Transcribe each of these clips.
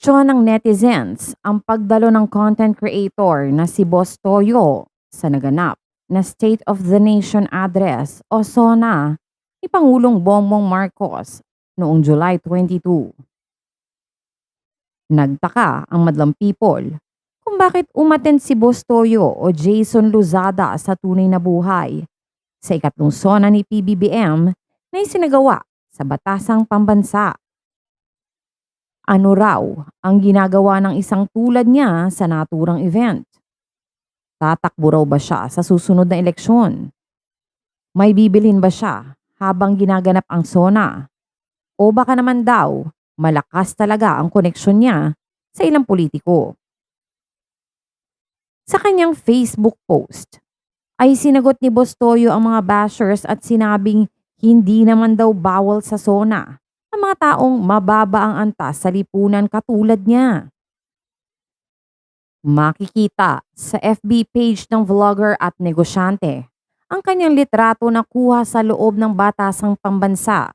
Kinwestiyon ng netizens ang pagdalo ng content creator na si Boss Toyo sa naganap na State of the Nation Address o SONA ni Pangulong Bongbong Marcos noong July 22. Nagtaka ang madlang people kung bakit umattend si Boss Toyo o Jason Luzada sa tunay na buhay sa ikatlong SONA ni PBBM na isinagawa sa Batasang Pambansa. Ano raw ang ginagawa ng isang tulad niya sa naturang event? Tatakbo raw ba siya sa susunod na eleksyon? May bibilhin ba siya habang ginaganap ang SONA? O baka naman daw, malakas talaga ang koneksyon niya sa ilang politiko? Sa kanyang Facebook post, ay sinagot ni Bostoyo ang mga bashers at sinabing hindi naman daw bawal sa SONA ang mga taong mababa ang antas sa lipunan katulad niya. Makikita sa FB page ng vlogger at negosyante ang kanyang litrato na kuha sa loob ng Batasang Pambansa.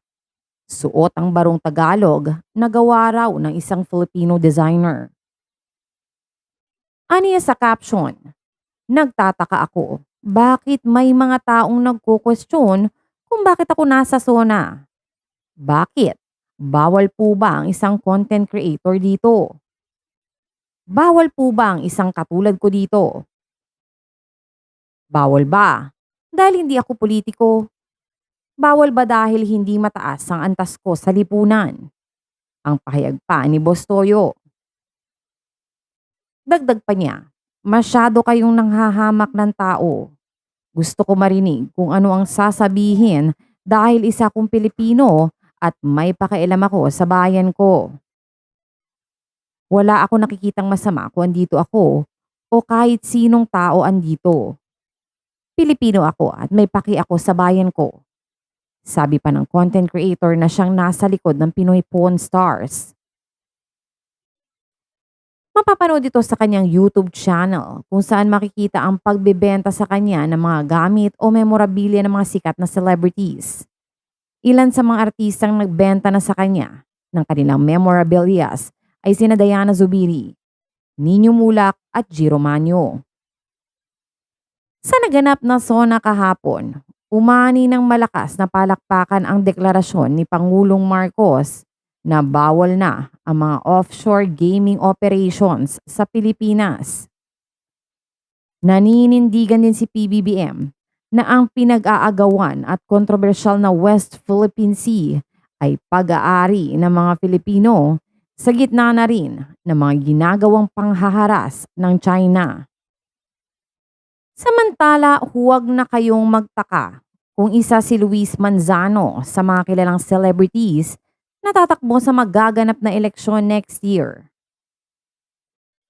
Suot ang barong Tagalog na gawa raw ng isang Filipino designer. Aniya sa caption, nagtataka ako, bakit may mga taong nagko-question kung bakit ako nasa SONA? Bakit? Bawal po ba ang isang content creator dito? Bawal po ba ang isang katulad ko dito? Bawal ba? Dahil hindi ako politiko. Bawal ba dahil hindi mataas ang antas ko sa lipunan? Ang pahayag pa ni Boss Toyo. Dagdag pa niya, masyado kayong nanghahamak ng tao. Gusto ko marinig kung ano ang sasabihin dahil isa akong Pilipino at may pakialam ako sa bayan ko. Wala ako nakikitang masama kung andito ako o kahit sinong tao andito. Pilipino ako at may paki ako sa bayan ko. Sabi pa ng content creator na siyang nasa likod ng Pinoy Pawn Stars. Mapapanood ito sa kanyang YouTube channel kung saan makikita ang pagbebenta sa kanya ng mga gamit o memorabilia ng mga sikat na celebrities. Ilan sa mga artistang nagbenta na sa kanya ng kanilang memorabilias ay sina Diana Zubiri, Nino Mulak at Giro Manyo. Sa naganap na SONA kahapon, umani ng malakas na palakpakan ang deklarasyon ni Pangulong Marcos na bawal na ang mga offshore gaming operations sa Pilipinas. Naninindigan din si PBBM na ang pinag-aagawan at kontrobersyal na West Philippine Sea ay pag-aari ng mga Filipino sa gitna na rin ng mga ginagawang panghaharas ng China. Samantala, huwag na kayong magtaka kung isa si Luis Manzano sa mga kilalang celebrities na tatakbo sa magaganap na eleksyon next year.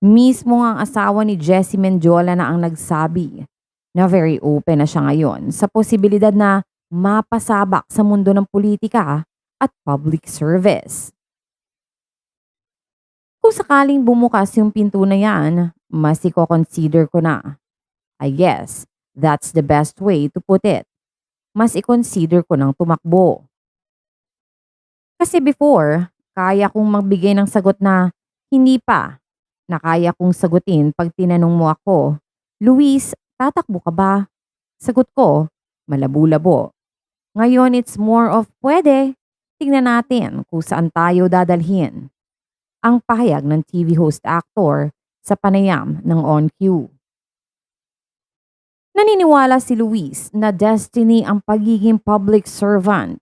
Mismo ang asawa ni Jessie Mendiola na ang nagsabi na very open na siya ngayon sa posibilidad na mapasabak sa mundo ng politika at public service. Kung sakaling bumukas yung pinto na yan, mas i-consider ko na. I guess that's the best way to put it. Mas i-consider ko ng tumakbo. Kasi before, kaya kong magbigay ng sagot na hindi pa, na kaya kong sagutin pag tinanong mo ako, Luis, tatakbo ka ba? Sagot ko, malabo-labo. Ngayon it's more of pwede. Tingnan natin kung saan tayo dadalhin. Ang pahayag ng TV host actor sa panayam ng On Cue. Naniniwala si Luis na destiny ang pagiging public servant.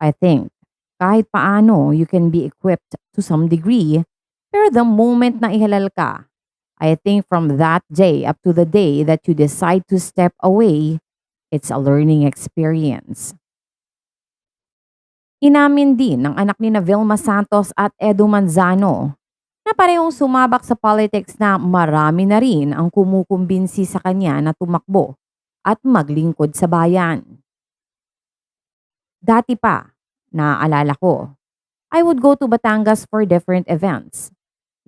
I think kahit paano you can be equipped to some degree, pero the moment na ihalal ka, I think from that day up to the day that you decide to step away, it's a learning experience. Inamin din ng anak ni Vilma Santos at Edu Manzano na parehong sumabak sa politics na marami na rin ang kumukumbinsi sa kanya na tumakbo at maglingkod sa bayan. Dati pa, naaalala ko, I would go to Batangas for different events.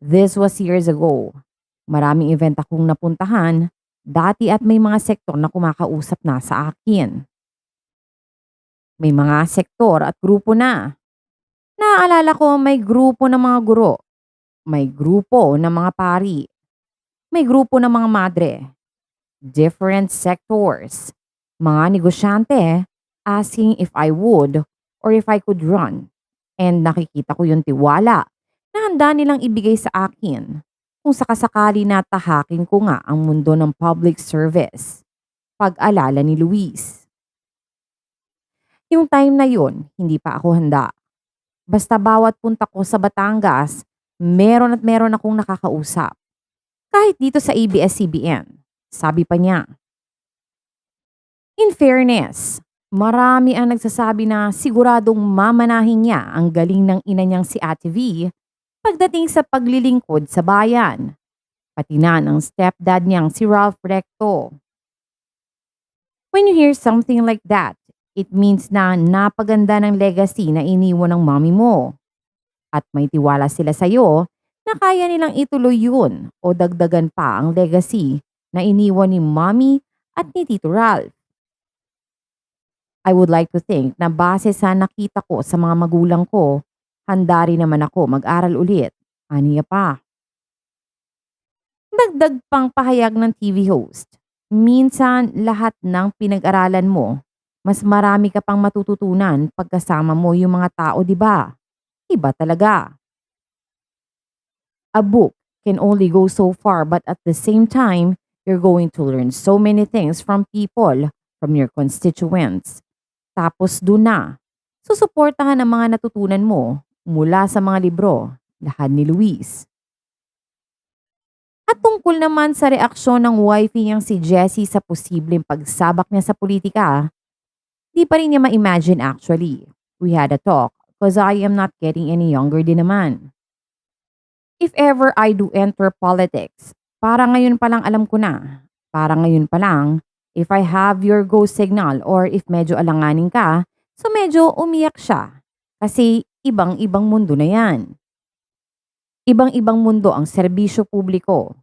This was years ago. Maraming event akong napuntahan dati at may mga sektor na kumakausap na sa akin. May mga sektor at grupo na. Naaalala ko may grupo ng mga guro May grupo ng mga pari, may grupo ng mga madre, different sectors, mga negosyante asking if I would or if I could run. And nakikita ko yung tiwala na handa nilang ibigay sa akin kung sakasakali na tahakin ko nga ang mundo ng public service. Pag-alala ni Luis. Yung time na yun, hindi pa ako handa. Basta bawat punta ko sa Batangas, meron at meron akong nakakausap. Kahit dito sa ABS-CBN. Sabi pa niya, in fairness, marami ang nagsasabi na siguradong mamanahin niya ang galing ng ina niyang si Ate V pagdating sa paglilingkod sa bayan. Pati na ng stepdad niyang si Ralph Recto. When you hear something like that, it means na napaganda ng legacy na iniwan ng mommy mo. At may tiwala sila sa'yo na kaya nilang ituloy yun o dagdagan pa ang legacy na iniwan ni mommy at ni Tito Ralph. I would like to think na base sa nakita ko sa mga magulang ko, handa rin naman ako mag-aral ulit. Aniya pa. Dagdag pang pahayag ng TV host. Minsan lahat ng pinag-aralan mo, mas marami ka pang matututunan pagkasama mo yung mga tao, di ba? Iba talaga. A book can only go so far but at the same time, you're going to learn so many things from people, from your constituents. Tapos doon na, susuportahan ang mga natutunan mo mula sa mga libro, lahat ni Luis. At tungkol naman sa reaksyon ng wifey niyang si Jessie sa posibleng pagsabak niya sa politika, di pa rin niya ma-imagine actually. We had a talk because I am not getting any younger din naman. If ever I do enter politics, para ngayon pa lang alam ko na. Para ngayon pa lang, if I have your go signal or if medyo alanganin ka, so medyo umiyak siya. Kasi ibang-ibang mundo na yan. Ibang-ibang mundo ang serbisyo publiko.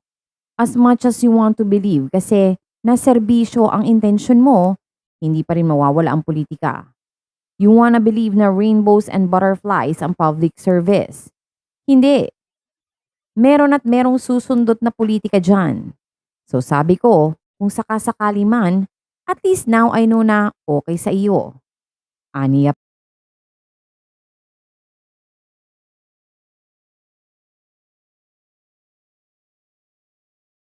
As much as you want to believe kasi na serbisyo ang intention mo, hindi pa rin mawawala ang politika. You wanna believe na rainbows and butterflies ang public service. Hindi. Meron at merong susundot na politika dyan. So sabi ko, kung sakasakali man, at least now I know na okay sa iyo. Aniya